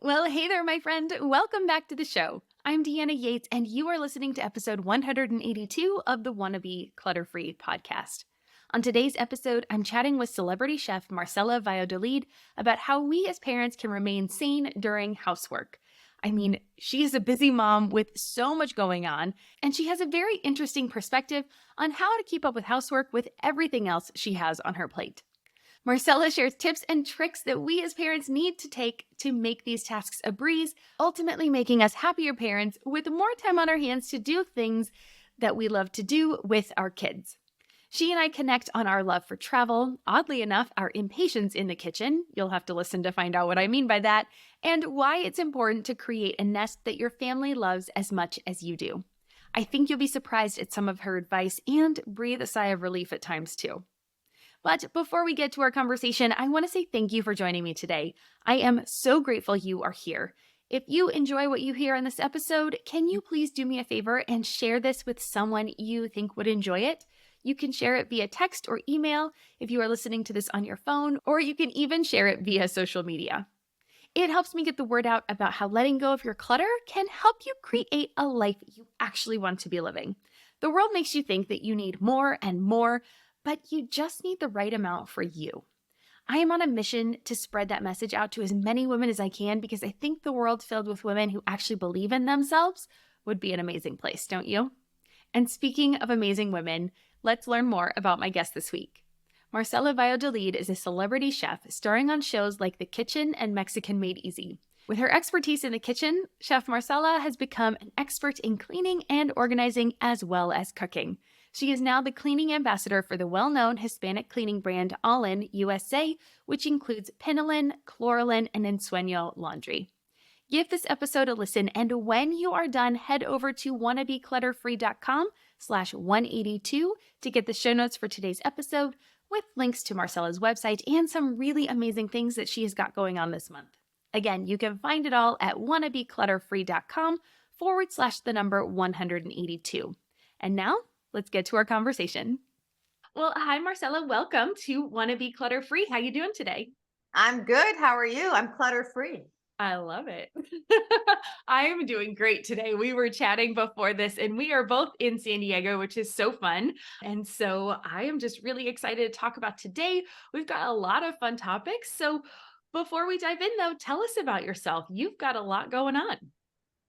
Well, hey there, my friend. Welcome back to the show. I'm Deanna Yates, and you are listening to episode 182 of the Wannabe Clutter-Free podcast. On today's episode, I'm chatting with celebrity chef Marcela Valladolid about how we as parents can remain sane during housework. I mean, she is a busy mom with so much going on, and she has a very interesting perspective on how to keep up with housework with everything else she has on her plate. Marcella shares tips and tricks that we as parents need to take to make these tasks a breeze, ultimately making us happier parents with more time on our hands to do things that we love to do with our kids. She and I connect on our love for travel, oddly enough, our impatience in the kitchen, you'll have to listen to find out what I mean by that, and why it's important to create a nest that your family loves as much as you do. I think you'll be surprised at some of her advice and breathe a sigh of relief at times too. But before we get to our conversation, I want to say thank you for joining me today. I am so grateful you are here. If you enjoy what you hear in this episode, can you please do me a favor and share this with someone you think would enjoy it? You can share it via text or email if you are listening to this on your phone, or you can even share it via social media. It helps me get the word out about how letting go of your clutter can help you create a life you actually want to be living. The world makes you think that you need more and more, but you just need the right amount for you. I am on a mission to spread that message out to as many women as I can because I think the world filled with women who actually believe in themselves would be an amazing place, don't you? And speaking of amazing women, let's learn more about my guest this week. Marcela Valladolid is a celebrity chef starring on shows like The Kitchen and Mexican Made Easy. With her expertise in the kitchen, Chef Marcela has become an expert in cleaning and organizing as well as cooking. She is now the cleaning ambassador for the well-known Hispanic cleaning brand All In USA, which includes Pinolin, Chloralin, and Ensueño laundry. Give this episode a listen, and when you are done, head over to wannabeclutterfree.com/182 to get the show notes for today's episode with links to Marcella's website and some really amazing things that she has got going on this month. Again, you can find it all at wannabeclutterfree.com/182. And now, let's get to our conversation. Well, hi, Marcella. Welcome to Wanna Be Clutter Free. How you doing today? I'm good. How are you? I'm clutter free. I love it. I am doing great today. We were chatting before this, and we are both in San Diego, which is so fun. And so I am just really excited to talk about today. We've got a lot of fun topics. So before we dive in, though, tell us about yourself. You've got a lot going on.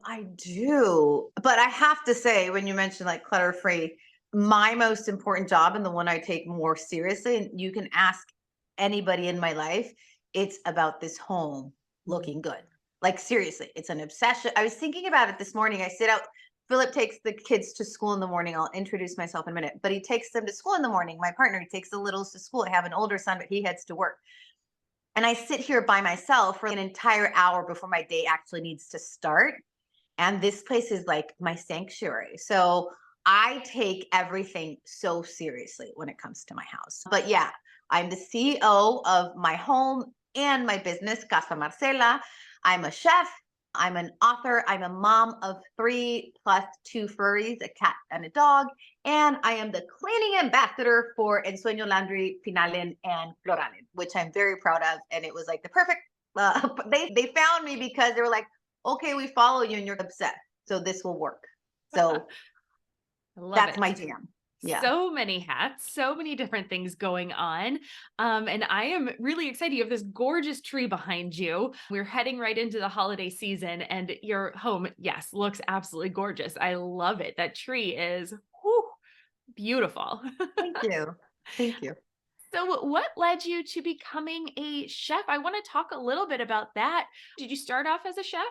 I do. But I have to say, when you mentioned like clutter free, my most important job and the one I take more seriously, and you can ask anybody in my life, it's about this home looking good. Like, seriously, it's an obsession. I was thinking about it this morning. I sit out. Philip takes the kids to school in the morning. I'll introduce myself in a minute, but he takes them to school in the morning. My partner, he takes the littles to school. I have an older son, but he heads to work. And I sit here by myself for an entire hour before my day actually needs to start. And this place is like my sanctuary. So I take everything so seriously when it comes to my house. But yeah, I'm the CEO of my home and my business, Casa Marcela. I'm a chef. I'm an author. I'm a mom of 3 plus 2 furries, a cat and a dog. And I am the cleaning ambassador for Ensueño Laundry, Pinalin, and Chloralin, which I'm very proud of. And it was like the perfect, they found me because they were like, okay, we follow you and you're obsessed. So this will work. So that's my jam. Yeah. So many hats, so many different things going on. And I am really excited. You have this gorgeous tree behind you. We're heading right into the holiday season, and your home, yes, looks absolutely gorgeous. I love it. That tree is beautiful. Thank you. Thank you. So, what led you to becoming a chef? I want to talk a little bit about that. Did you start off as a chef?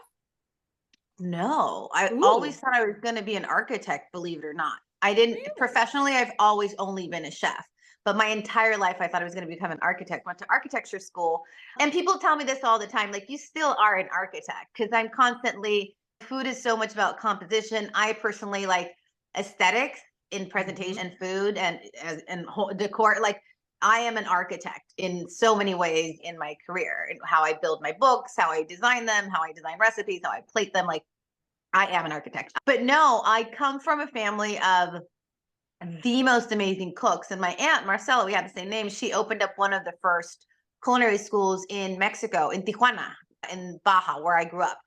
No, I Ooh, always thought I was going to be an architect, believe it or not. I didn't really? professionally, I've always only been a chef. But my entire life, I thought I was going to become an architect. Went to architecture school. And people tell me this all the time like, you still are an architect because I'm constantly, food is so much about composition. I personally like aesthetics in presentation and food and decor. Like, I am an architect in so many ways in my career, and how I build my books, how I design them, how I design recipes, how I plate them. Like, I am an architect. But no, I come from a family of the most amazing cooks. And my aunt, Marcella, we have the same name. She opened up one of the first culinary schools in Mexico, in Tijuana. in Baja, where I grew up.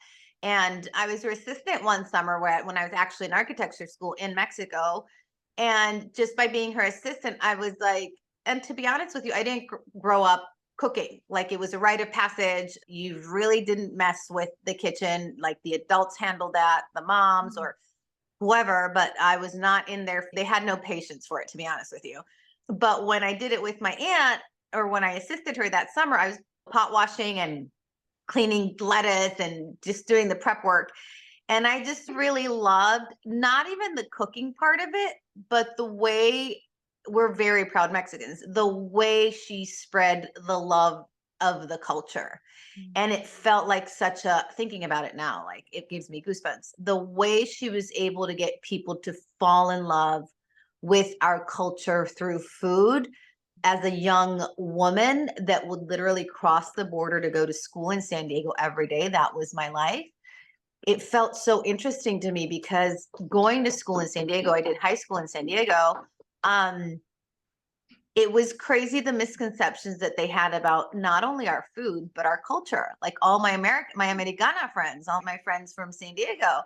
And I was her assistant one summer when I was actually in architecture school in Mexico. And just by being her assistant, I was like, and to be honest with you, I didn't grow up cooking. Like it was a rite of passage. You really didn't mess with the kitchen. Like the adults handled that, the moms Mm. or whoever, but I was not in there. They had no patience for it, to be honest with you. But when I did it with my aunt, or when I assisted her that summer, I was pot washing and cleaning lettuce and just doing the prep work. And I just really loved not even the cooking part of it, but the way we're very proud Mexicans, the way she spread the love of the culture. Mm. And it felt like such a, thinking about it now, like it gives me goosebumps. The way she was able to get people to fall in love with our culture through food as a young woman that would literally cross the border to go to school in San Diego every day. That was my life. It felt so interesting to me because going to school in San Diego, I did high school in San Diego. Um, it was crazy the misconceptions that they had about not only our food but our culture. Like all my Americana friends, all my friends from San Diego,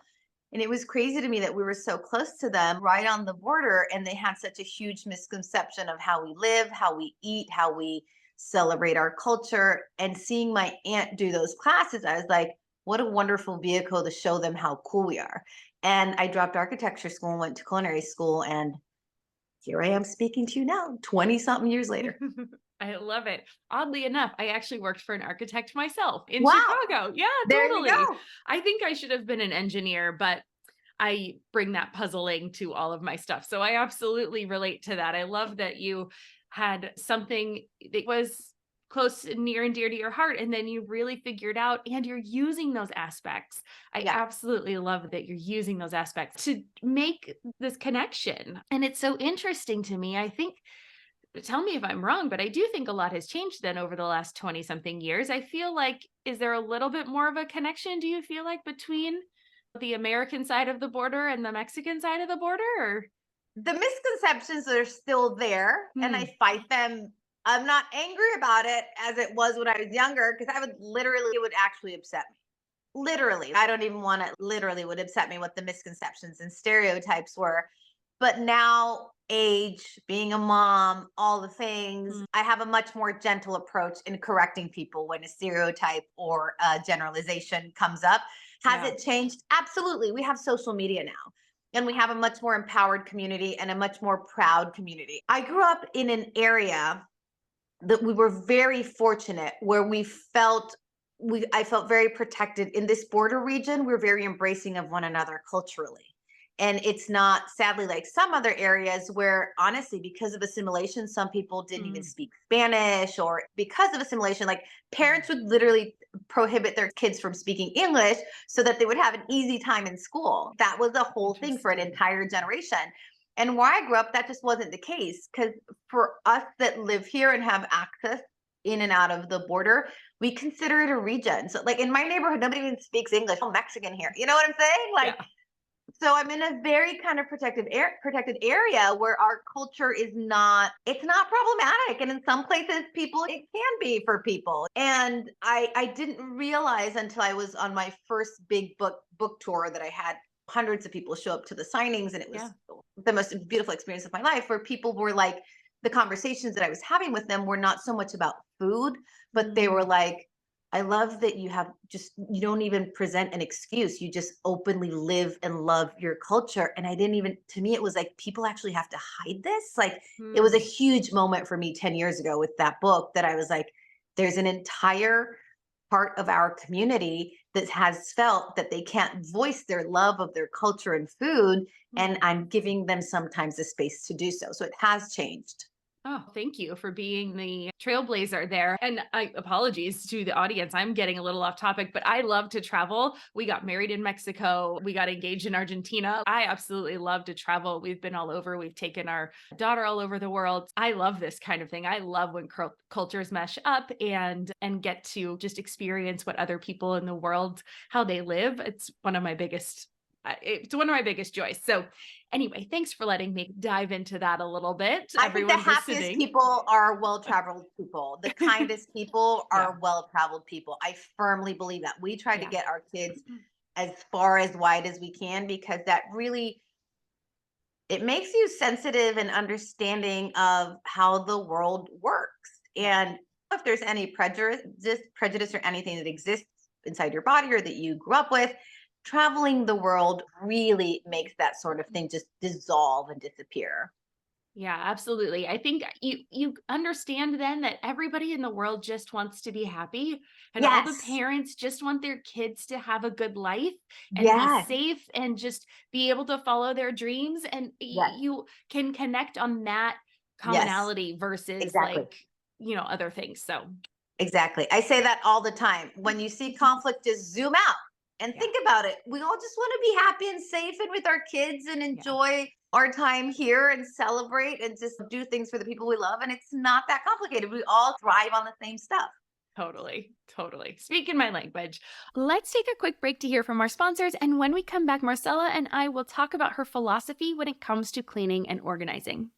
and it was crazy to me that we were so close to them, right on the border, and they had such a huge misconception of how we live, how we eat, how we celebrate our culture. And seeing my aunt do those classes, I was like, what a wonderful vehicle to show them how cool we are. And I dropped architecture school and went to culinary school, and here I am speaking to you now, 20 something years later. I love it. Oddly enough, I actually worked for an architect myself in Wow. Chicago. Yeah, There you totally. go. I think I should have been an engineer, but I bring that puzzling to all of my stuff. So I absolutely relate to that. I love that you had something that was close and near and dear to your heart, and then you really figured out, and you're using those aspects. I Yeah. absolutely love that you're using those aspects to make this connection. And it's so interesting to me. I think, tell me if I'm wrong, but I do think a lot has changed then over the last 20 something years. I feel like, is there a little bit more of a connection, do you feel like, between the American side of the border and the Mexican side of the border? Or The misconceptions are still there, and hmm, I fight them. I'm not angry about it as it was when I was younger, because I would literally, it would actually upset me. Literally, I don't even want to, literally would upset me what the misconceptions and stereotypes were. But now, age, being a mom, all the things, hmm, I have a much more gentle approach in correcting people when a stereotype or a generalization comes up. Has yeah. it changed? Absolutely. We have social media now, and we have a much more empowered community and a much more proud community. I grew up in an area that we were very fortunate where I felt very protected in this border region. We're very embracing of one another culturally. And it's not, sadly, like some other areas where, honestly, because of assimilation, some people didn't even Mm, speak Spanish, or because of assimilation, like mm, parents would literally prohibit their kids from speaking English so that they would have an easy time in school. That was a whole thing for an interesting. entire generation. And where I grew up, that just wasn't the case. Because for us that live here and have access in and out of the border, we consider it a region. So, like in my neighborhood, nobody even speaks English. I'm Mexican here. You know what I'm saying? Like, Yeah. so I'm in a very kind of protected area where our culture is not, it's not problematic. And in some places, people, it can be for people. And I didn't realize until I was on my first big book tour that I had hundreds of people show up to the signings, and it Yeah. was the most beautiful experience of my life, where people were like, the conversations that I was having with them were not so much about food, but they were Mm, like, I love that you have just, you don't even present an excuse. You just openly live and love your culture. And I didn't even, to me, it was like, people actually have to hide this. Like, it was a mm. huge moment for me 10 years ago with that book, that I was like, there's an entire part of our community that has felt that they can't voice their love of their culture and food. And Mm. I'm giving them sometimes a space to do so. So it has changed. Oh, thank you for being the trailblazer there. And I apologies to the audience. I'm getting a little off topic, but I love to travel. We got married in Mexico. We got engaged in Argentina. I absolutely love to travel. We've been all over. We've taken our daughter all over the world. I love this kind of thing. I love when cultures mesh up and get to just experience what other people in the world, how they live. It's one of my biggest It's one of my biggest joys. So, anyway, thanks for letting me dive into that a little bit, I think the everyone happiest listening. people are well-traveled people. The kindest people Yeah. are well-traveled people. I firmly believe that. We try to Yeah. get our kids as far as wide as we can because that really it makes you sensitive and understanding of how the world works. Yeah. And if there's any prejudice or anything that exists inside your body or that you grew up with, traveling the world really makes that sort of thing just dissolve and disappear. Yeah, absolutely. I think you understand then that everybody in the world just wants to be happy, and all the Yes. parents just want their kids to have a good life and be Yes. safe and just be able to follow their dreams, and Yes. you can connect on that Yes. commonality versus Exactly. like, other things. So, Exactly. I say that all the time. When you see conflict, just zoom out and yeah. think about it. We all just want to be happy and safe and with our kids and Yeah. enjoy our time here and celebrate and just do things for the people we love. And it's not that complicated. We all thrive on the same stuff. Totally. Totally. Speaking my language. Let's take a quick break to hear from our sponsors. And when we come back, Marcella and I will talk about her philosophy when it comes to cleaning and organizing.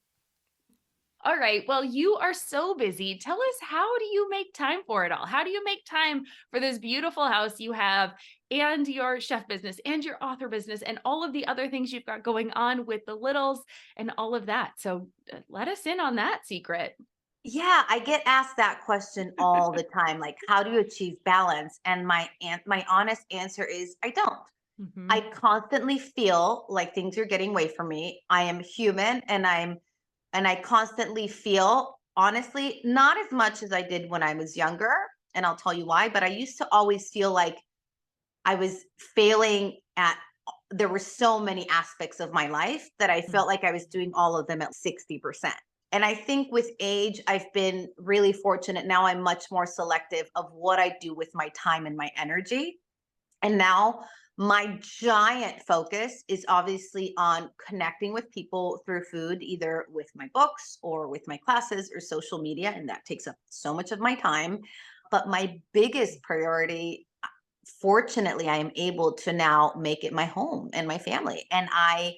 All right. Well, you are so busy. Tell us, how do you make time for it all? How do you make time for this beautiful house you have and your chef business and your author business and all of the other things you've got going on with the littles and all of that? So let us in on that secret. Yeah, I get asked that question all the time. Like, how do you achieve balance? And my honest answer is I don't. I Hmm. constantly feel like things are getting away from me. I am human and I constantly feel honestly not as much as I did when I was younger, and I'll tell you why, but I used to always feel like I was failing at there were so many aspects of my life that I felt like I was doing all of them at 60%. And I think with age, I've been really fortunate. Now I'm much more selective of what I do with my time and my energy. And now my giant focus is obviously on connecting with people through food, either with my books or with my classes or social media. And that takes up so much of my time. But my biggest priority, fortunately, I am able to now make it my home and my family. And I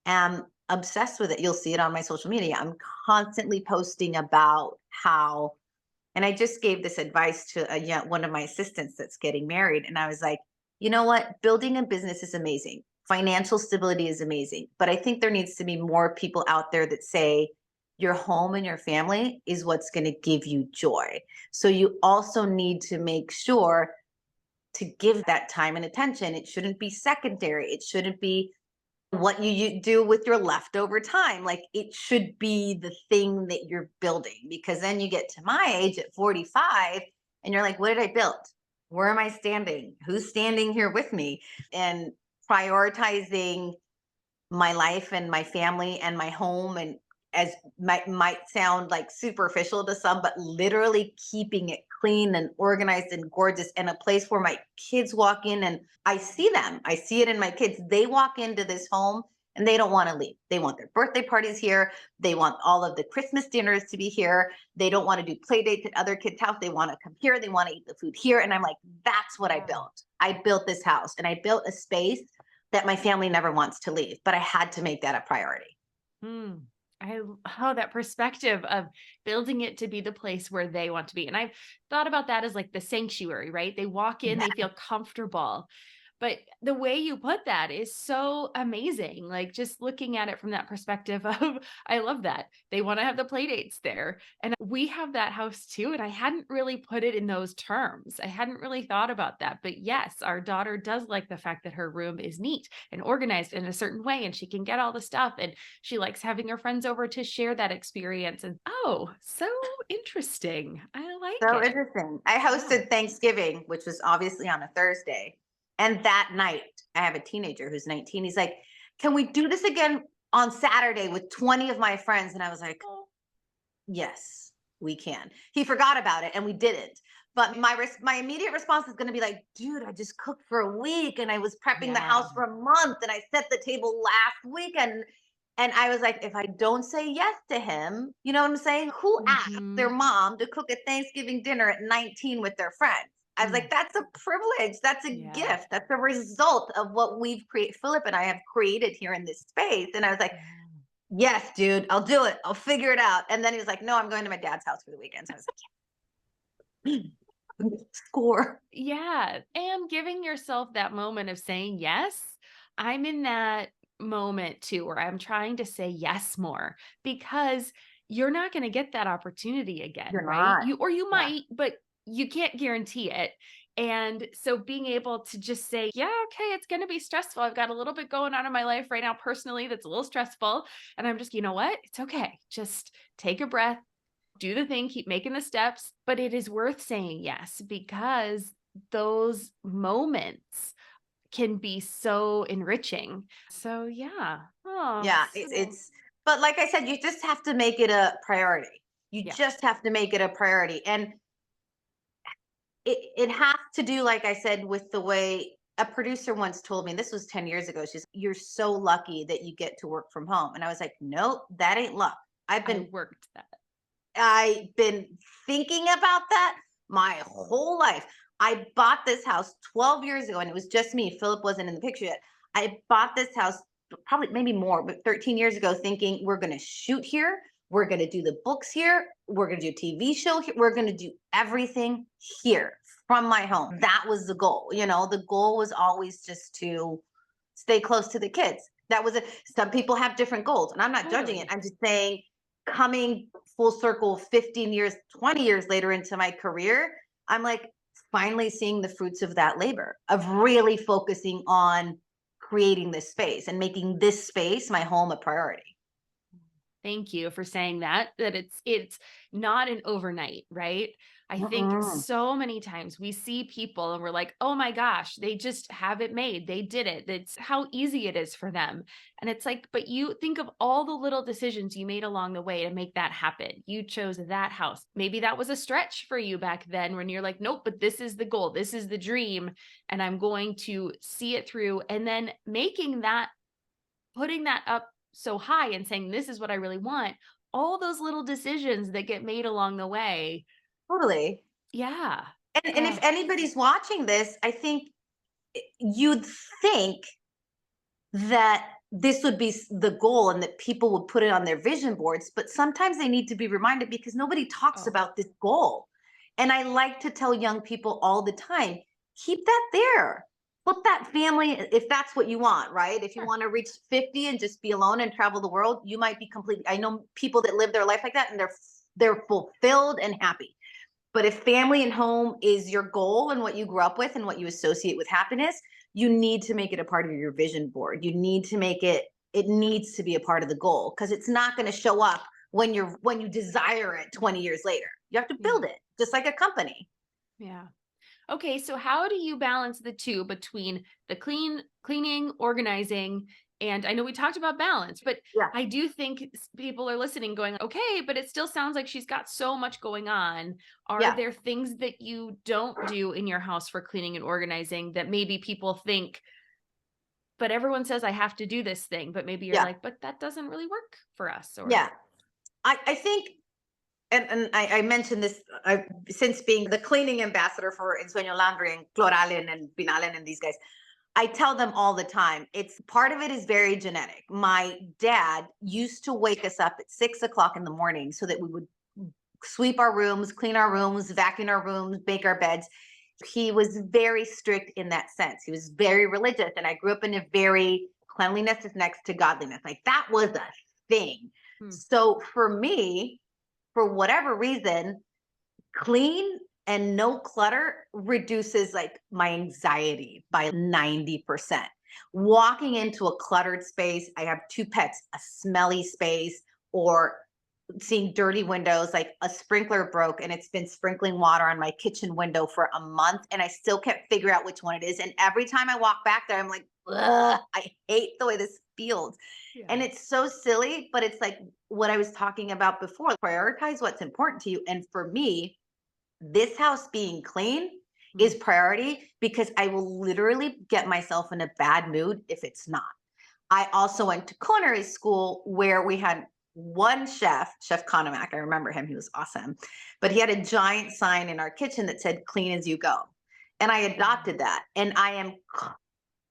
am obsessed with it. You'll see it on my social media. I'm constantly posting about how and I just gave this advice to one of my assistants that's getting married. And I was like, you know what? Building a business is amazing. Financial stability is amazing. But I think there needs to be more people out there that say your home and your family is what's going to give you joy. So you also need to make sure to give that time and attention. It shouldn't be secondary. It shouldn't be what you do with your leftover time. Like it should be the thing that you're building because then you get to my age at 45 and you're like, what did I build? Where am I standing? Who's standing here with me? And prioritizing my life and my family and my home and as might sound like superficial to some, but literally keeping it clean and organized and gorgeous and a place where my kids walk in and I see them. I see it in my kids. They walk into this home and they don't want to leave. They want their birthday parties here. They want all of the Christmas dinners to be here. They don't want to do play dates at other kids' house. They want to come here. They want to eat the food here. And I'm like, that's what I Wow. built. I built this house and I built a space that my family never wants to leave, but I had to make that a priority. Hmm. Oh, that perspective of building it to be the place where they want to be. And I've thought about that as like the sanctuary, right? They walk in, Yeah. they feel comfortable. But the way you put that is so amazing. Like just looking at it from that perspective of, I love that. They want to have the play dates there. And we have that house too. And I hadn't really put it in those terms. I hadn't really thought about that. But yes, our daughter does like the fact that her room is neat and organized in a certain way and she can get all the stuff. And she likes having her friends over to share that experience. And oh, so interesting. I like So it. interesting. I Yeah. hosted Thanksgiving, which was obviously on a Thursday. And that night, I have a teenager who's 19. He's like, can we do this again on Saturday with 20 of my friends? And I was like, Oh, yes, we can. He forgot about it and we didn't. But my immediate response is going to be like, dude, I just cooked for a week and I was prepping the yeah. house for a month and I set the table last week and I was like, if I don't say yes to him, you know what I'm saying? Who asked their Mhm. mom to cook a Thanksgiving dinner at 19 with their friends? I was Mm. like, that's a privilege. That's a Yeah. gift. That's a result of what we've created. Philip and I have created here in this space. And I was like, Yeah. yes, dude, I'll do it. I'll figure it out. And then he was like, no, I'm going to my dad's house for the weekend. So I was like, score. Yeah, and giving yourself that moment of saying yes. I'm in that moment too where I'm trying to say yes more because you're not going to get that opportunity again, You're right? not. You Yeah. might, but you can't guarantee it. And so being able to just say, yeah, okay, it's going to be stressful. I've got a little bit going on in my life right now personally that's a little stressful, and I'm just, you know what? It's okay. Just take a breath, do the thing, keep making the steps, but it is worth saying yes because those moments can be so enriching. So yeah. Oh, Yeah. so but like I said, you just have to make it a priority. You yeah. just have to make it a priority. And it has to do, like I said, with the way a producer once told me, this was 10 years ago. She's, you're so lucky that you get to work from home. And I was like, nope, that ain't luck. I've I been worked that. I've been thinking about that my whole life. I bought this house 12 years ago and it was just me. Philip wasn't in the picture yet. I bought this house probably maybe more, but 13 years ago, thinking we're going to shoot here. We're going to do the books here. We're going to do a TV show here. We're going to do everything here from my home. That was the goal. The goal was always just to stay close to the kids. That was it. Some people have different goals, and I'm not judging it. Totally. I'm just saying, coming full circle 15 years, 20 years later into my career, I'm like finally seeing the fruits of that labor of really focusing on creating this space and making this space my home a priority. Thank you for saying that it's not an overnight, right? I think Mm-mm. so many times we see people and we're like, "Oh my gosh, they just have it made. They did it. That's how easy it is for them." And it's like, but you think of all the little decisions you made along the way to make that happen. You chose that house. Maybe that was a stretch for you back then when you're like, "Nope, but this is the goal. This is the dream, and I'm going to see it through." And then making that putting that up so high and saying, "This is what I really want," all those little decisions that get made along the way. Totally. Yeah. And if Ugh. anybody's watching this, I think you'd think that this would be the goal and that people would put it on their vision boards, but sometimes they need to be reminded because nobody talks Oh, about this goal. And I like to tell young people all the time, keep that there. Put that family, if that's what you want, right? If you sure. want to reach 50 and just be alone and travel the world, you might be completely, I know people that live their life like that and they're fulfilled and happy. But if family and home is your goal and what you grew up with and what you associate with happiness, you need to make it a part of your vision board. You need to make it needs to be a part of the goal because it's not going to show up when you desire it 20 years later. You have to Yeah. build it just like a company. Yeah. Okay, so how do you balance the two between the cleaning, organizing, and I know we talked about balance, but Yeah. I do think people are listening going, "Okay, but it still sounds like she's got so much going on." Are Yeah. there things that you don't do in your house for cleaning and organizing that maybe people think, but everyone says I have to do this thing, but maybe you're Yeah. like, but that doesn't really work for us, or Yeah. I think and I mentioned this since being the cleaning ambassador for Ensueño Laundry and Cloralen and Binalen and these guys. I tell them all the time, it's part of it is very genetic. My dad used to wake us up at 6 o'clock in the morning so that we would sweep our rooms, clean our rooms, vacuum our rooms, make our beds. He was very strict in that sense. He was very religious. And I grew up in a very cleanliness is next to godliness. Like that was a thing. hmm, So for me, for whatever reason, clean and no clutter reduces like my anxiety by 90%. Walking into a cluttered space, I have two pets, a smelly space or seeing dirty windows, like a sprinkler broke and it's been sprinkling water on my kitchen window for a month and I still can't figure out which one it is. And every time I walk back there, I'm like, ugh, I hate the way this feels. yeah, And it's so silly, but it's like what I was talking about before. Prioritize what's important to you. And for me, this house being clean is hmm, priority because I will literally get myself in a bad mood if it's not. I also went to culinary school where we had one chef, Chef Konomak. I remember him. He was awesome. But he had a giant sign in our kitchen that said, clean as you go. And I Yeah. adopted that. And I am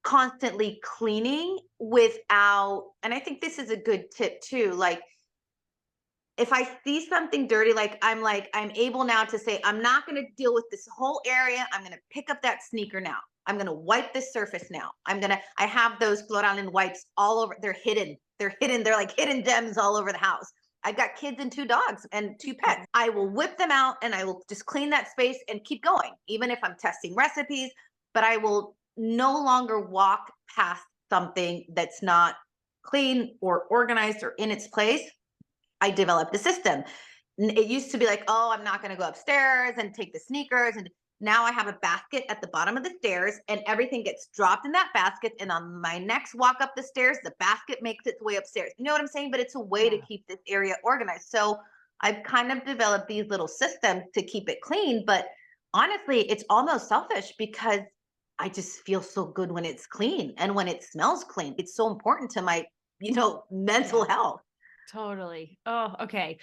constantly cleaning without, and I think this is a good tip too. Like, if I see something dirty, I'm able now to say, I'm not going to deal with this whole area. I'm going to pick up that sneaker now. I'm going to wipe this surface now. I have those Float Island wipes all over. They're hidden. They're hidden. They're like hidden gems all over the house. I've got kids and two dogs and two pets. I will whip them out and I will just clean that space and keep going, even if I'm testing recipes. But I will no longer walk past something that's not clean or organized or in its place. I developed a system. It used to be like, oh, I'm not going to go upstairs and take the sneakers. And now I have a basket at the bottom of the stairs and everything gets dropped in that basket. And on my next walk up the stairs, the basket makes its way upstairs. You know what I'm saying? But it's a way to Yeah. keep this area organized. So I've kind of developed these little systems to keep it clean. But honestly, it's almost selfish because I just feel so good when it's clean and when it smells clean. It's so important to my, mental Yeah. health. Totally. Oh, okay.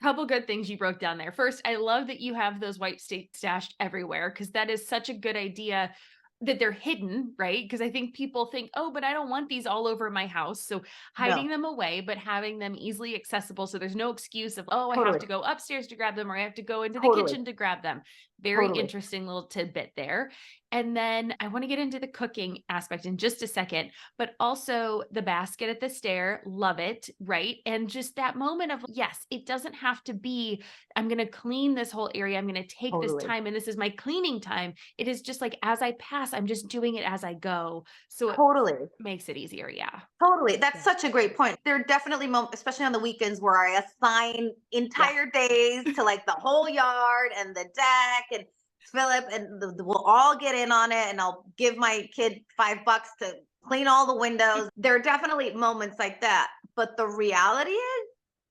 Couple good things you broke down there. First, I love that you have those white stashed everywhere because that is such a good idea that they're hidden, right? Because I think people think, oh, but I don't want these all over my house. So hiding No, them away, but having them easily accessible. So there's no excuse of, oh, I have totally. to go upstairs to grab them or I have to go into the Totally, kitchen to grab them. Very totally. interesting little tidbit there. And then I want to get into the cooking aspect in just a second, but also the basket at the stair, love it, right? And just that moment of, yes, it doesn't have to be, I'm going to clean this whole area. I'm going to take this Totally. time and this is my cleaning time. It is just like as I pass, I'm just doing it as I go. So it Totally. makes it easier. Yeah. Totally. That's Yeah. such a great point. There are definitely moments, especially on the weekends, where I assign Yeah. entire days to like the whole yard and the deck and Philip, and we'll all get in on it. And I'll give my kid $5 to clean all the windows. There are definitely moments like that. But the reality is,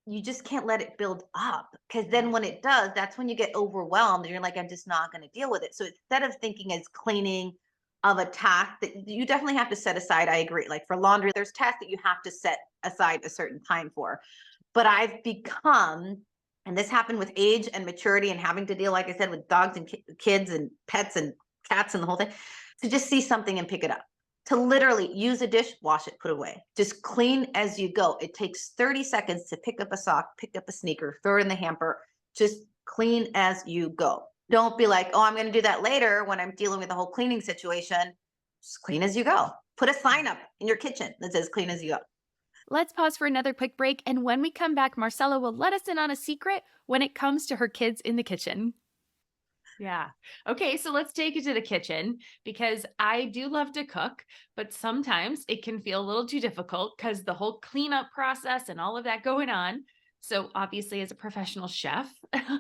you just can't let it build up because then Yeah. when it does, that's when you get overwhelmed and you're like, I'm just not going to deal with it. So instead of thinking as cleaning of a task that you definitely have to set aside, I agree. Like for laundry, there's tasks that you have to set aside a certain time for. But I've become, and this happened with age and maturity and having to deal, like I said, with dogs and kids and pets and cats and the whole thing, to just see something and pick it up, to literally use a dish, wash it, put it away. Just clean as you go. It takes 30 seconds to pick up a sock, pick up a sneaker, throw it in the hamper. Just clean as you go. Don't be like, oh, I'm going to do that later when I'm dealing with the whole cleaning situation. Just clean as you go. Put a sign up in your kitchen that says clean as you go. Let's pause for another quick break. And when we come back, Marcella will let us in on a secret when it comes to her kids in the kitchen. Yeah. Okay, so let's take it to the kitchen because I do love to cook, but sometimes it can feel a little too difficult because the whole cleanup process and all of that going on. So, obviously, as a professional chef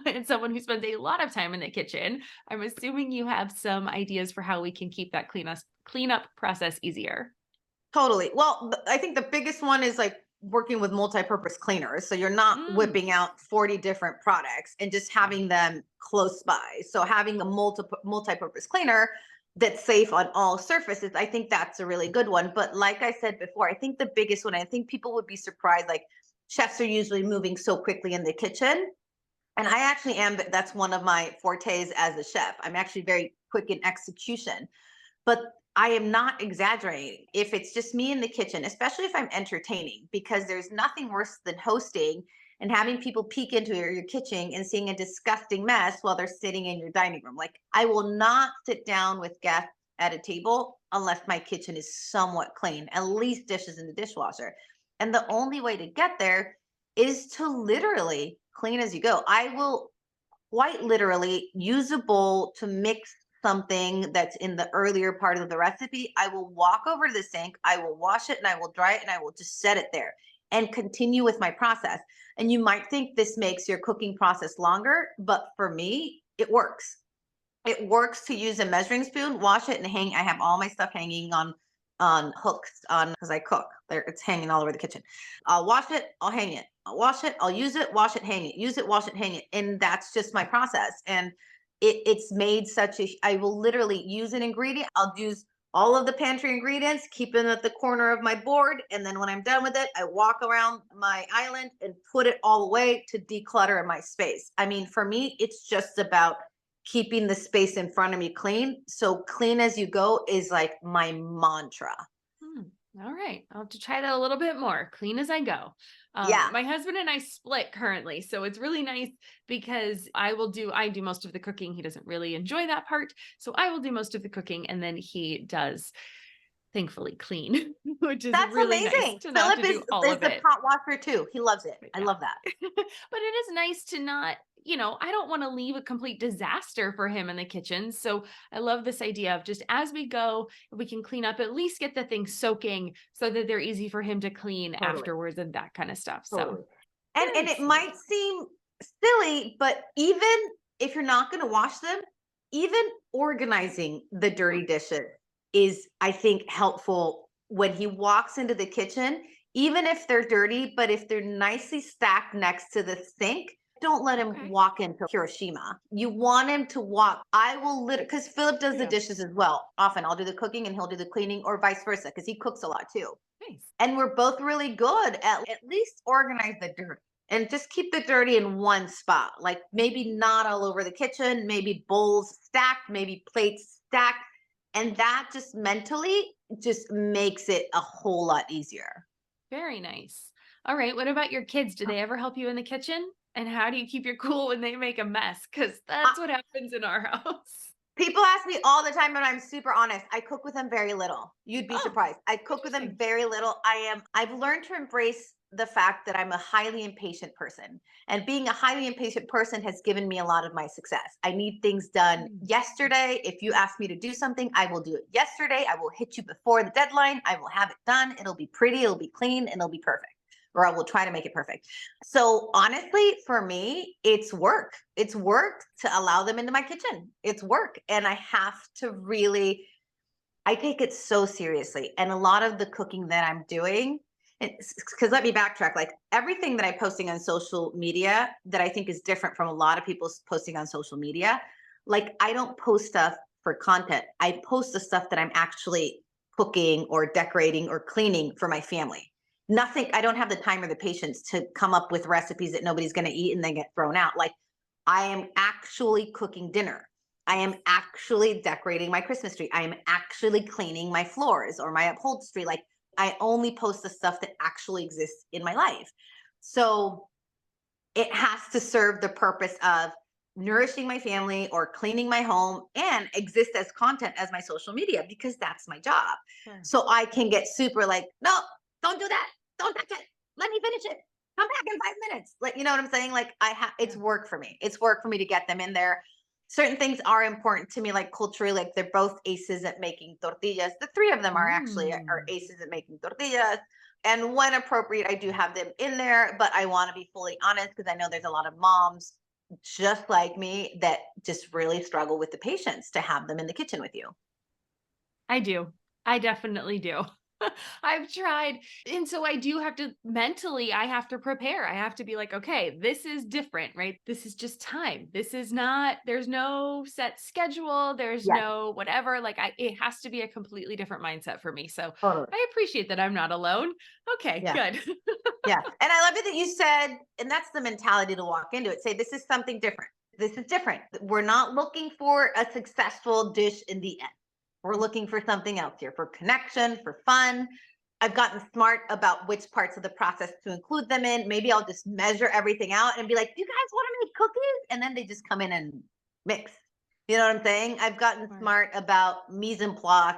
and someone who spends a lot of time in the kitchen, I'm assuming you have some ideas for how we can keep that cleanup process easier. Totally. Well, I think the biggest one is like working with multi-purpose cleaners. So you're not Mm, whipping out 40 different products and just yeah. having them close by. So having a multi-purpose cleaner that's safe on all surfaces, I think that's a really good one. But like I said before, I think the biggest one, I think people would be surprised, like chefs are usually moving so quickly in the kitchen. And I actually am, but that's one of my fortes as a chef. I'm actually very quick in execution. But I am not exaggerating. If it's just me in the kitchen, especially if I'm entertaining, because there's nothing worse than hosting and having people peek into your kitchen and seeing a disgusting mess while they're sitting in your dining room. Like, I will not sit down with guests at a table unless my kitchen is somewhat clean, at least dishes in the dishwasher. And the only way to get there is to literally clean as you go. I will quite literally use a bowl to mix something that's in the earlier part of the recipe. I will walk over to the sink, I will wash it and I will dry it and I will just set it there and continue with my process. And you might think this makes your cooking process longer, but for me, it works. It works to use a measuring spoon, wash it and hang. I have all my stuff hanging on hooks on because I cook. There it's hanging all over the kitchen. I'll wash it, I'll hang it. I'll wash it, I'll use it, wash it, hang it, use it, wash it, hang it. And that's just my process. And it's made such a I will literally use an ingredient. I'll use all of the pantry ingredients, keep them at the corner of my board. And then when I'm done with it, I walk around my island and put it all away to declutter my space. I mean, for me, it's just about keeping the space in front of me clean. So clean as you go is like my mantra. Hmm. All right. I'll have to try that a little bit more. Clean as I go. Yeah, My husband and I split currently. So it's really nice because I do most of the cooking. He doesn't really enjoy that part. So I will do most of the cooking and then he does thankfully clean, which is that's really nice amazing. to not Philip to is do all is of the it. pot washer too. He loves it. But I yeah. love that. But it is nice to not, I don't want to leave a complete disaster for him in the kitchen. So I love this idea of just as we go, if we can clean up, at least get the things soaking so that they're easy for him to clean Totally. afterwards and that kind of stuff. So Totally. And very it sweet. might seem silly, but even if you're not going to wash them, even organizing the dirty dishes is, I think, helpful when he walks into the kitchen, even if they're dirty, but if they're nicely stacked next to the sink, don't let him Okay. walk into Hiroshima. You want him to walk. I will literally, because Philip does the Yeah. dishes as well. Often I'll do the cooking and he'll do the cleaning, or vice versa, because he cooks a lot too. Nice. And we're both really good at least organize the dirt and just keep the dirty in one spot. Like maybe not all over the kitchen, maybe bowls stacked, maybe plates stacked. And that just mentally just makes it a whole lot easier. Very nice. All right. What about your kids? Do they ever help you in the kitchen? And how do you keep your cool when they make a mess? Because Uh, that's what happens in our house. People ask me all the time, and I'm super honest. I cook with them very little. You'd be Oh, surprised. I cook with them interesting. very little. I've learned to embrace the fact that I'm a highly impatient person. And being a highly impatient person has given me a lot of my success. I need things done Mm. yesterday. If you ask me to do something, I will do it yesterday. I will hit you before the deadline. I will have it done. It'll be pretty, it'll be clean, and it'll be perfect. Or I will try to make it perfect. So honestly, for me, it's work. It's work to allow them into my kitchen. It's work. And I have to really, I take it so seriously. And a lot of the cooking that I'm doing, because let me backtrack, like everything that I'm posting on social media that I think is different from a lot of people's posting on social media, like I don't post stuff for content. I post the stuff that I'm actually cooking or decorating or cleaning for my family. Nothing, I don't have the time or the patience to come up with recipes that nobody's going to eat and then get thrown out. Like I am actually cooking dinner. I am actually decorating my Christmas tree. I am actually cleaning my floors or my upholstery. Like I only post the stuff that actually exists in my life. So it has to serve the purpose of nourishing my family or cleaning my home and exist as content as my social media because that's my job. Sure. So I can get super like, no, don't do that. Don't touch it. Let me finish it. Come back in 5 minutes. Like, you know what I'm saying? Like it's Yeah. work for me. It's work for me to get them in there. Certain things are important to me, like culturally, like they're both aces at making tortillas. The three of them are actually are Mm. aces at making tortillas. And when appropriate, I do have them in there, but I want to be fully honest because I know there's a lot of moms just like me that just really struggle with the patience to have them in the kitchen with you. I do. I definitely do. I've tried. And so I do have to mentally, I have to prepare. I have to be like, okay, this is different, right? This is just time. This is not, there's no set schedule. There's Yes, no whatever. Like it has to be a completely different mindset for me. So totally. I appreciate that I'm not alone. Okay, Yeah. good. Yeah. And I love it that you said, and that's the mentality to walk into it. Say, this is something different. This is different. We're not looking for a successful dish in the end. We're looking for something else here for connection, for fun. I've gotten smart about which parts of the process to include them in. Maybe I'll just measure everything out and be like, you guys want to make cookies? And then they just come in and mix. You know what I'm saying? I've gotten Right. smart about mise en place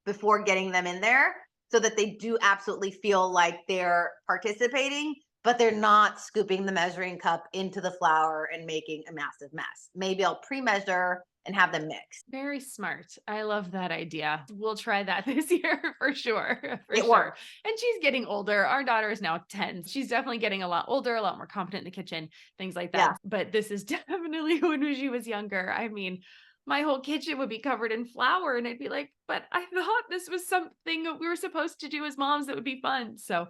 before getting them in there so that they do absolutely feel like they're participating, but they're not scooping the measuring cup into the flour and making a massive mess. Maybe I'll pre-measure and have them mix. Very smart. I love that idea. We'll try that this year for sure. For It sure. works. And she's getting older. Our daughter is now 10. She's definitely getting a lot older, a lot more competent in the kitchen, things like that. Yeah. But this is definitely when she was younger. I mean, my whole kitchen would be covered in flour and I'd be like, but I thought this was something that we were supposed to do as moms that would be fun. So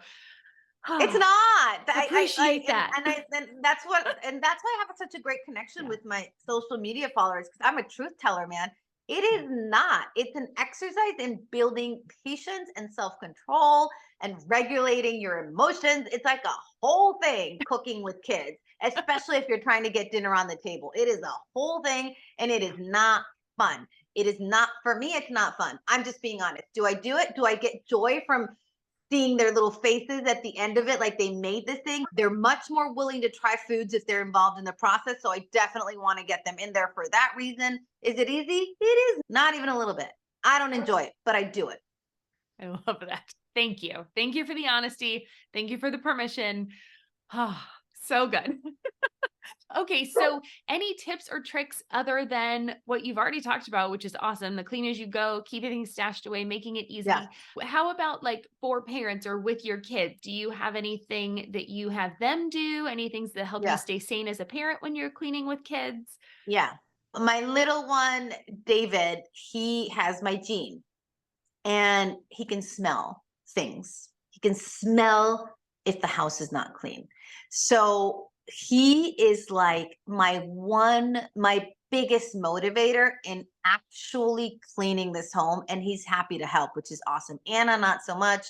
It's not. I appreciate that. and that's what and that's why I have such a great connection Yeah. with my social media followers because I'm a truth teller, man. It Yeah. is not. It's an exercise in building patience and self control and regulating your emotions. It's like a whole thing cooking with kids, especially if you're trying to get dinner on the table. It is a whole thing and it is not fun. It is not, for me, it's not fun. I'm just being honest. Do I do it? Do I get joy from seeing their little faces at the end of it, like they made this thing? They're much more willing to try foods if they're involved in the process. So I definitely want to get them in there for that reason. Is it easy? It is not even a little bit. I don't enjoy it, but I do it. I love that. Thank you. Thank you for the honesty. Thank you for the permission. Ah, so good. Okay, so any tips or tricks other than what you've already talked about, which is awesome, the clean as you go, keeping things stashed away, making it Yeah. easy. How about like for parents or with your kids? Do you have anything that you have them do? Any things that help you Yeah. stay sane as a parent when you're cleaning with kids? Yeah. My little one, David, he has my gene and he can smell things. He can smell if the house is not clean. So he is like my biggest motivator in actually cleaning this home. And he's happy to help, which is awesome. Anna, not so much.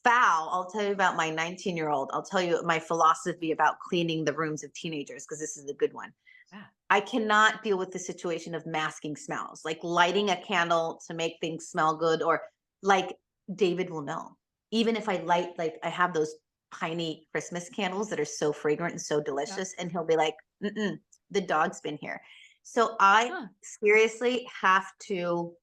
Foul, I'll tell you about my 19-year-old. I'll tell you my philosophy about cleaning the rooms of teenagers, because this is a good one. Yeah. I cannot deal with the situation of masking smells, like lighting a candle to make things smell good, or like David will know. Even if I light, like I have those tiny Christmas candles that are so fragrant and so Yeah. delicious, and he'll be like, mm-mm, the dog's been here. So I Huh. seriously have to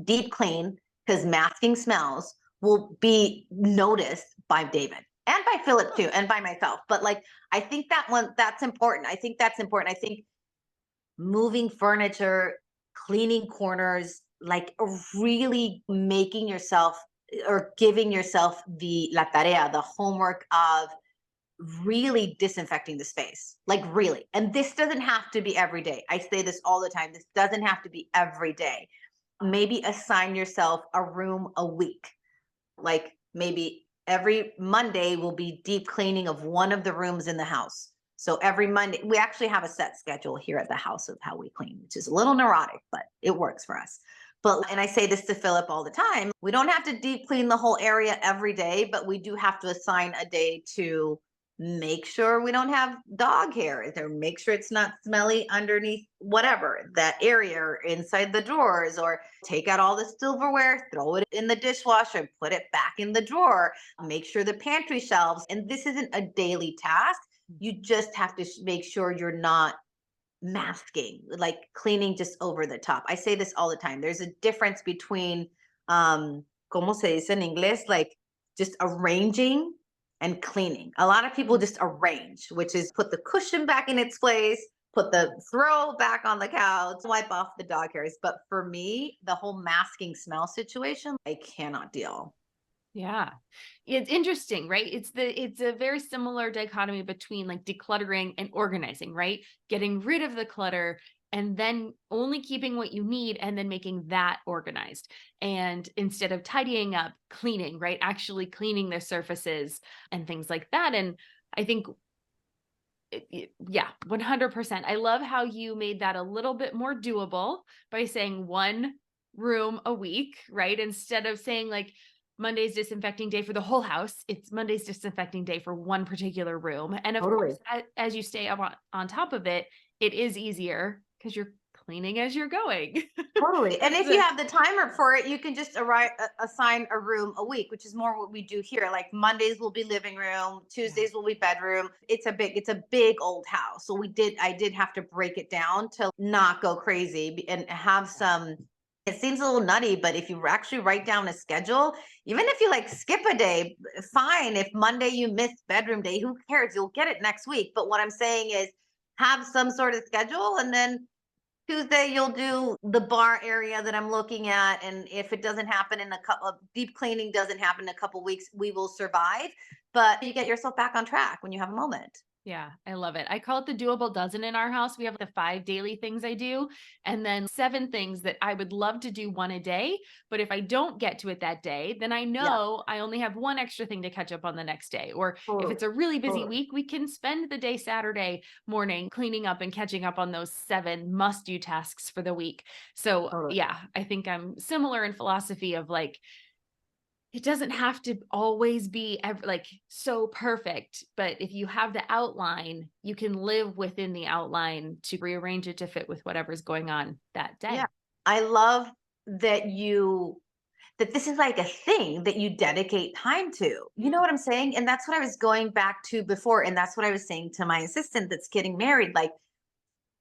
deep clean because masking smells will be noticed by David and by Philip Huh. too, and by myself. But like, I think that one, that's important. I think that's important. I think moving furniture, cleaning corners, like really making yourself or giving yourself the la tarea, the homework of really disinfecting the space, like really. And this doesn't have to be every day. I say this all the time. This doesn't have to be every day. Maybe assign yourself a room a week. Like maybe every Monday will be deep cleaning of one of the rooms in the house. So every Monday, we actually have a set schedule here at the house of how we clean, which is a little neurotic, but it works for us. But, and I say this to Philip all the time, we don't have to deep clean the whole area every day, but we do have to assign a day to make sure we don't have dog hair or make sure it's not smelly underneath whatever that area or inside the drawers, or take out all the silverware, throw it in the dishwasher, put it back in the drawer, make sure the pantry shelves. And this isn't a daily task. You just have to make sure you're not masking, like cleaning just over the top. I say this all the time. There's a difference between como se dice en inglés, like just arranging and cleaning. A lot of people Mhm. just arrange, which is put the cushion back in its place, put the throw back on the couch, wipe off the dog hairs. But for me, the whole masking smell situation, I cannot deal. Yeah. It's interesting, right? It's a very similar dichotomy between like decluttering and organizing, right? Getting rid of the clutter and then only keeping what you need and then making that organized. And instead of tidying up, cleaning, right? Actually cleaning the surfaces and things like that. And I think yeah, 100%. I love how you made that a little bit more doable by saying one room a week, right? Instead of saying like Monday's disinfecting day for the whole house, it's Monday's disinfecting day for one particular room. And of Totally. course, as you stay up on top of it, it is easier because you're cleaning as you're going. Totally. And if you The- have the timer for it, you can just assign a room a week, which is more what we do here. Like Mondays will be living room, yeah. Tuesdays will be bedroom. It's a big old house. So I did have to break it down to not go crazy and have some. It seems a little nutty, but if you actually write down a schedule, even if you like skip a day, fine. If Monday you miss bedroom day, who cares? You'll get it next week. But what I'm saying is have some sort of schedule, and then Tuesday, you'll do the bar area that I'm looking at. And if it doesn't happen in a couple of deep cleaning doesn't happen in a couple weeks, we will survive. But you get yourself back on track when you have a moment. Yeah, I love it. I call it the doable dozen in our house. We have the 5 daily things I do, and then 7 things that I would love to do 1 a day, but if I don't get to it that day, then I Yeah, know I only have 1 extra thing to catch up on the next day. Or if totally, it's a really busy totally. week, we can spend the day Saturday morning cleaning up and catching up on those 7 must-do tasks for the week. So, Totally. yeah, I think I'm similar in philosophy of, like, it doesn't have to always be like so perfect, but if you have the outline, you can live within the outline to rearrange it to fit with whatever's going on that Yeah. day. I love that that this is like a thing that you dedicate time to. You know Yeah. what I'm saying? And that's what I was going back to before. And that's what I was saying to my assistant that's getting married. Like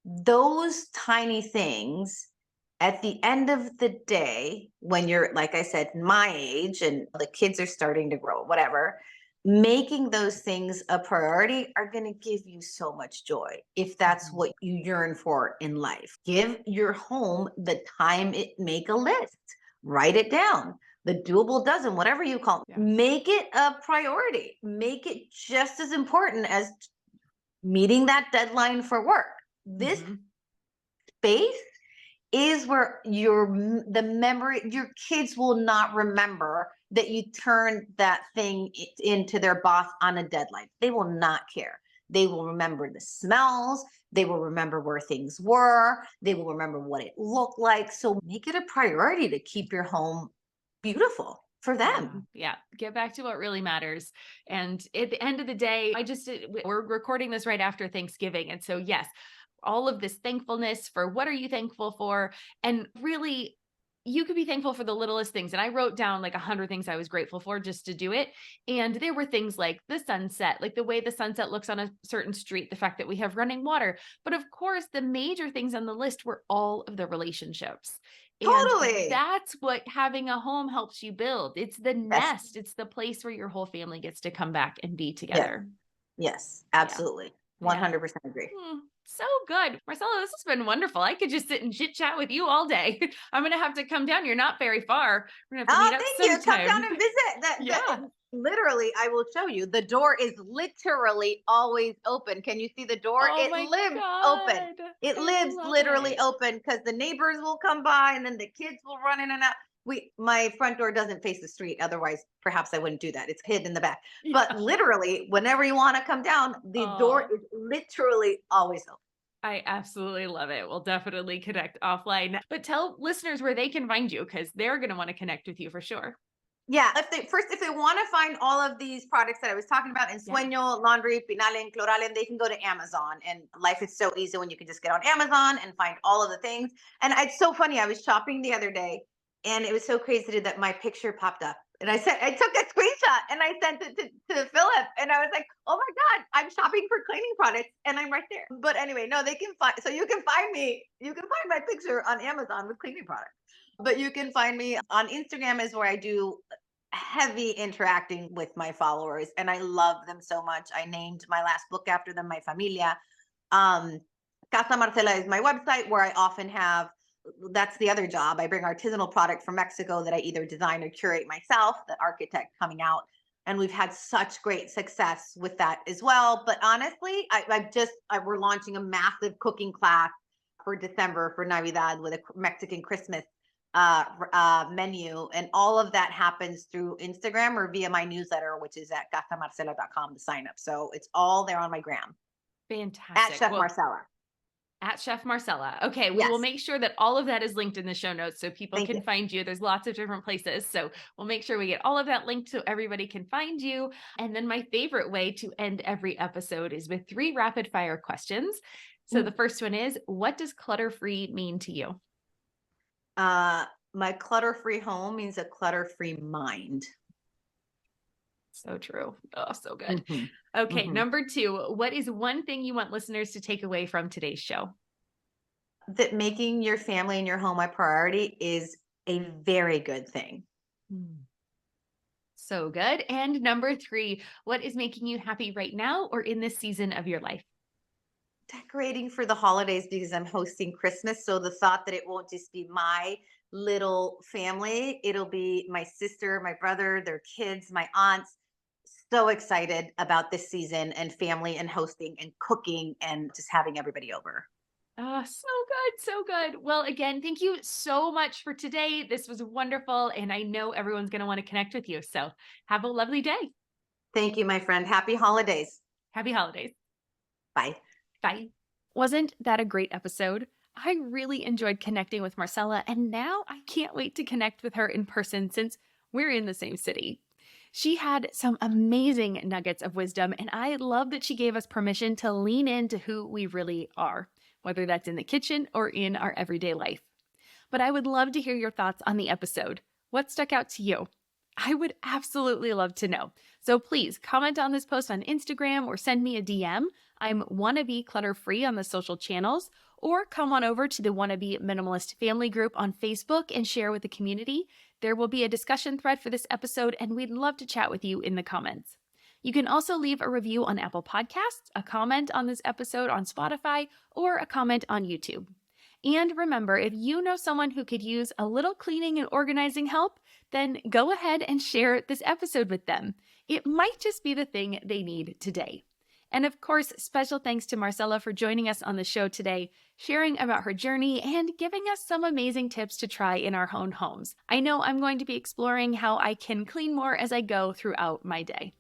those tiny things at the end of the day, when you're, like I said, my age and the kids are starting to grow, whatever, making those things a priority are going to give you so much joy if that's Mhm. what you yearn for in life. Give your home the time it, make a list, write it down. The doable dozen, whatever you call it, Yes. make it a priority. Make it just as important as meeting that deadline for work. This Mhm. space is where the memory, your kids will not remember that you turned that thing into their boss on a deadline. They will not care. They will remember the smells. They will remember where things were. They will remember what it looked like. So make it a priority to keep your home beautiful for Yeah, them. yeah. Get back to what really matters. And at the end of the day, we're recording this right after Thanksgiving. And so, yes, all of this thankfulness for what are you thankful for? And really, you could be thankful for the littlest things. And I wrote down like 100 things I was grateful for just to do it. And there were things like the sunset, like the way the sunset looks on a certain street, the fact that we have running water. But of course, the major things on the list were all of the relationships. And Totally. that's what having a home helps you build. It's the Yes. nest, it's the place where your whole family gets to come back and be Yes. together. Yes. Yeah. Absolutely. Yeah. 100% agree. So good. Marcella, this has been wonderful. I could just sit and chit chat with you all day. I'm going to have to come down. You're not very far. We're going to have to Oh, meet up thank you. Come down sometime. and visit. Yeah. Literally, I will show you. The door is literally always open. Can you see the door? Oh It my lives open. God. It I lives love literally it. open because the neighbors will come by and then the kids will run in and out. My front door doesn't face the street. Otherwise, perhaps I wouldn't do that. It's hidden in the back. But Yeah. literally, whenever you want to come down, the door Oh, is literally always open. I absolutely love it. We'll definitely connect offline. But tell listeners where they can find you because they're going to want to connect with you for sure. Yeah, if they want to find all of these products that I was talking about in Yeah. Sueño, Laundry, Pinalen, Cloralen, they can go to Amazon. And life is so easy when you can just get on Amazon and find all of the things. And it's so funny. I was shopping the other day, and it was so crazy that my picture popped up. And I took a screenshot and I sent it to Philip. And I was like, oh my God, I'm shopping for cleaning products and I'm right there. But anyway, no, they can find, so you can find me, you can find my picture on Amazon with cleaning products. But you can find me on Instagram is where I do heavy interacting with my followers and I love them so much. I named my last book after them, My Familia. Um, Casa Marcela is my website where I often have, that's the other job. I bring artisanal product from Mexico that I either design or curate myself, the architect coming out. And we've had such great success with that as well. But honestly, we're launching a massive cooking class for December for Navidad with a Mexican Christmas menu. And all of that happens through Instagram or via my newsletter, which is at casamarcela.com to sign up. So it's all there on my gram at Fantastic. Chef Well, Marcella. at Chef Marcella. Okay, we will Yes. make sure that all of that is linked in the show notes so people Thank can you. find you. There's lots of different places. So we'll make sure we get all of that linked so everybody can find you. And then my favorite way to end every episode is with 3 rapid fire questions. So the Mm. first one is, what does clutter free mean to you? Uh, my clutter free home means a clutter free mind. So true. Oh, so good. Hmm. Okay, Hmm. number 2, what is one thing you want listeners to take away from today's show? That making your family and your home a priority is a very good thing. Hmm. So good. And number 3, what is making you happy right now or in this season of your life? Decorating for the holidays because I'm hosting Christmas. So the thought that it won't just be my little family, it'll be my sister, my brother, their kids, my aunts, so excited about this season and family and hosting and cooking and just having everybody over. Oh, so good. So good. Well, again, thank you so much for today. This was wonderful. And I know everyone's going to want to connect with you. So have a lovely day. Thank you, my friend. Happy holidays. Happy holidays. Bye. Bye. Wasn't that a great episode? I really enjoyed connecting with Marcella, and now I can't wait to connect with her in person since we're in the same city. She had some amazing nuggets of wisdom, and I love that she gave us permission to lean into who we really are, whether that's in the kitchen or in our everyday life. But I would love to hear your thoughts on the episode. What stuck out to you? I would absolutely love to know. So please comment on this post on Instagram or send me a DM. I'm Wannabe Clutter Free on the social channels, or come on over to the Wannabe Minimalist Family Group on Facebook and share with the community. There will be a discussion thread for this episode, and we'd love to chat with you in the comments. You can also leave a review on Apple Podcasts, a comment on this episode on Spotify, or a comment on YouTube. And remember, if you know someone who could use a little cleaning and organizing help, then go ahead and share this episode with them. It might just be the thing they need today. And of course, special thanks to Marcella for joining us on the show today, sharing about her journey and giving us some amazing tips to try in our own homes. I know I'm going to be exploring how I can clean more as I go throughout my day.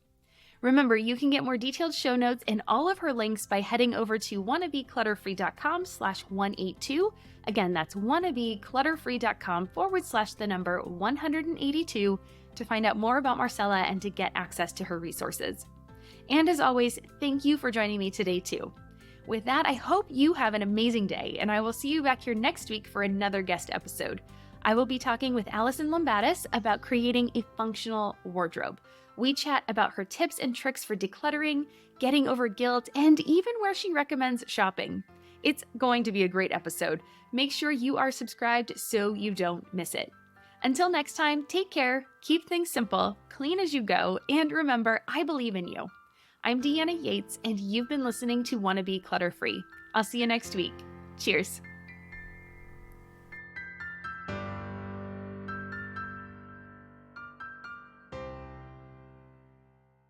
Remember, you can get more detailed show notes and all of her links by heading over to wannabeclutterfree.com/182. Again, that's wannabeclutterfree.com/182 to find out more about Marcella and to get access to her resources. And as always, thank you for joining me today too. With that, I hope you have an amazing day, and I will see you back here next week for another guest episode. I will be talking with Allison Lombatis about creating a functional wardrobe. We chat about her tips and tricks for decluttering, getting over guilt, and even where she recommends shopping. It's going to be a great episode. Make sure you are subscribed so you don't miss it. Until next time, take care, keep things simple, clean as you go, and remember, I believe in you. I'm Deanna Yates, and you've been listening to Wannabe Clutter Free. I'll see you next week. Cheers.